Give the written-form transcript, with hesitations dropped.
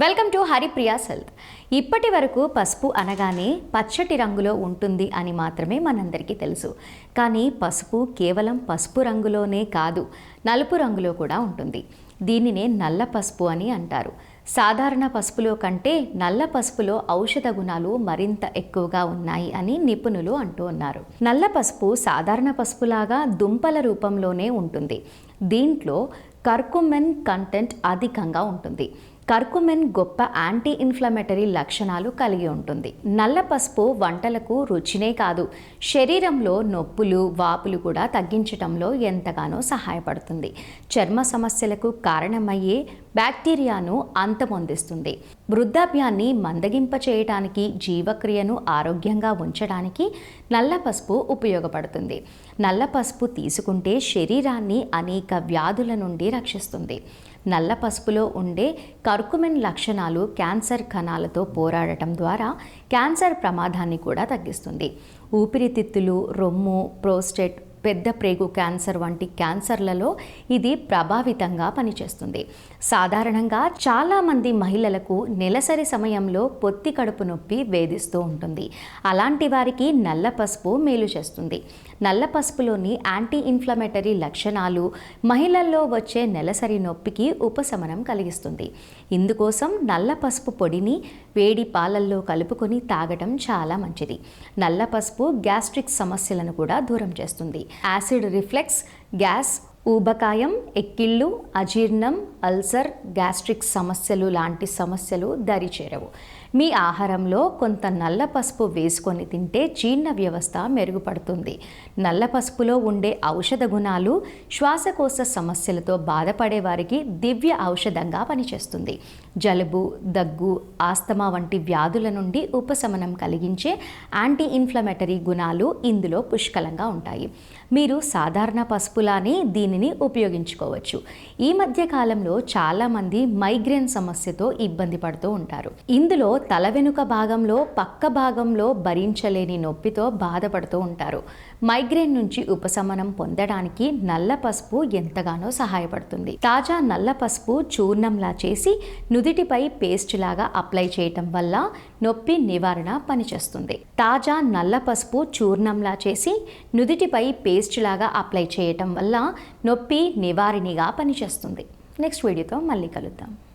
Welcome to Haripriya's health. ఇప్పటి వరకు పసుపు అనగానే పచ్చటి రంగులో ఉంటుంది అని మాత్రమే మనందరికీ తెలుసు. కానీ పసుపు కేవలం పసుపు రంగులోనే కాదు, నలుపు రంగులో కూడా ఉంటుంది. దీనినే నల్ల పసుపు అని అంటారు. సాధారణ పసుపులో కంటే నల్ల పసుపులో ఔషధ గుణాలు మరింత ఎక్కువగా ఉన్నాయి అని నిపుణులు అంటూ ఉన్నారు. నల్ల పసుపు సాధారణ పసుపులాగా దుంపల రూపంలోనే ఉంటుంది. దీంట్లో కర్కుమెన్ కంటెంట్ అధికంగా ఉంటుంది. కర్కుమెన్ గొప్ప యాంటీ ఇన్ఫ్లమేటరీ లక్షణాలు కలిగి ఉంటుంది. నల్ల పసుపు వంటలకు రుచినే కాదు, శరీరంలో నొప్పులు, వాపులు కూడా తగ్గించడంలో ఎంతగానో సహాయపడుతుంది. చర్మ సమస్యలకు కారణమయ్యే బ్యాక్టీరియాను అంతమొందిస్తుంది. వృద్ధాప్యాన్ని మందగింప చేయడానికి, జీవక్రియను ఆరోగ్యంగా ఉంచడానికి నల్ల పసుపు ఉపయోగపడుతుంది. నల్ల పసుపు తీసుకుంటే శరీరాన్ని అనేక వ్యాధుల నుండి రక్షిస్తుంది. నల్ల పసుపులో ఉండే కర్కుమెన్ లక్షణాలు క్యాన్సర్ కణాలతో పోరాడటం ద్వారా క్యాన్సర్ ప్రమాదాన్ని కూడా తగ్గిస్తుంది. ఊపిరితిత్తులు, రొమ్ము, ప్రోస్టేట్, పెద్ద ప్రేగు క్యాన్సర్ వంటి క్యాన్సర్లలో ఇది ప్రభావితంగా పనిచేస్తుంది. సాధారణంగా చాలామంది మహిళలకు నెలసరి సమయంలో పొత్తి కడుపు నొప్పి వేధిస్తూ ఉంటుంది. అలాంటి వారికి నల్ల పసుపు మేలు చేస్తుంది. నల్ల పసుపులోని యాంటీ ఇన్ఫ్లమేటరీ లక్షణాలు మహిళల్లో వచ్చే నెలసరి నొప్పికి ఉపశమనం కలిగిస్తుంది. ఇందుకోసం నల్ల పసుపు పొడిని వేడి పాలల్లో కలుపుకొని తాగడం చాలా మంచిది. నల్ల పసుపు గ్యాస్ట్రిక్ సమస్యలను కూడా దూరం చేస్తుంది. యాసిడ్ రిఫ్లెక్స్, గ్యాస్, ఊబకాయం, ఎక్కిళ్ళు, అజీర్ణం, అల్సర్, గ్యాస్ట్రిక్ సమస్యలు లాంటి సమస్యలు దరిచేరవు. మీ ఆహారంలో కొంత నల్ల పసుపు వేసుకొని తింటే జీర్ణ వ్యవస్థ మెరుగుపడుతుంది. నల్ల పసుపులో ఉండే ఔషధ గుణాలు శ్వాసకోశ సమస్యలతో బాధపడే వారికి దివ్య ఔషధంగా పనిచేస్తుంది. జలుబు, దగ్గు, ఆస్తమా వంటి వ్యాధుల నుండి ఉపశమనం కలిగించే యాంటీ ఇన్ఫ్లమేటరీ గుణాలు ఇందులో పుష్కలంగా ఉంటాయి. మీరు సాధారణ పసుపులానే దీనిని ఉపయోగించుకోవచ్చు. ఈ మధ్య కాలంలో చాలామంది మైగ్రేన్ సమస్యతో ఇబ్బంది పడుతూ ఉంటారు. ఇందులో తల వెనుక భాగంలో, పక్క భాగంలో భరించలేని నొప్పితో బాధపడుతూ ఉంటారు. మైగ్రేన్ నుంచి ఉపశమనం పొందడానికి నల్ల పసుపు ఎంతగానో సహాయపడుతుంది. తాజా నల్ల పసుపు చూర్ణంలా చేసి నుదిటిపై పేస్ట్ లాగా అప్లై చేయటం వల్ల నొప్పి నివారణ పనిచేస్తుంది. తాజా నల్ల పసుపు చూర్ణంలా చేసి నుదిటిపై పేస్ట్ లాగా అప్లై చేయటం వల్ల నొప్పి నివారణగా పనిచేస్తుంది. నెక్స్ట్ వీడియోతో మళ్ళీ కలుద్దాం.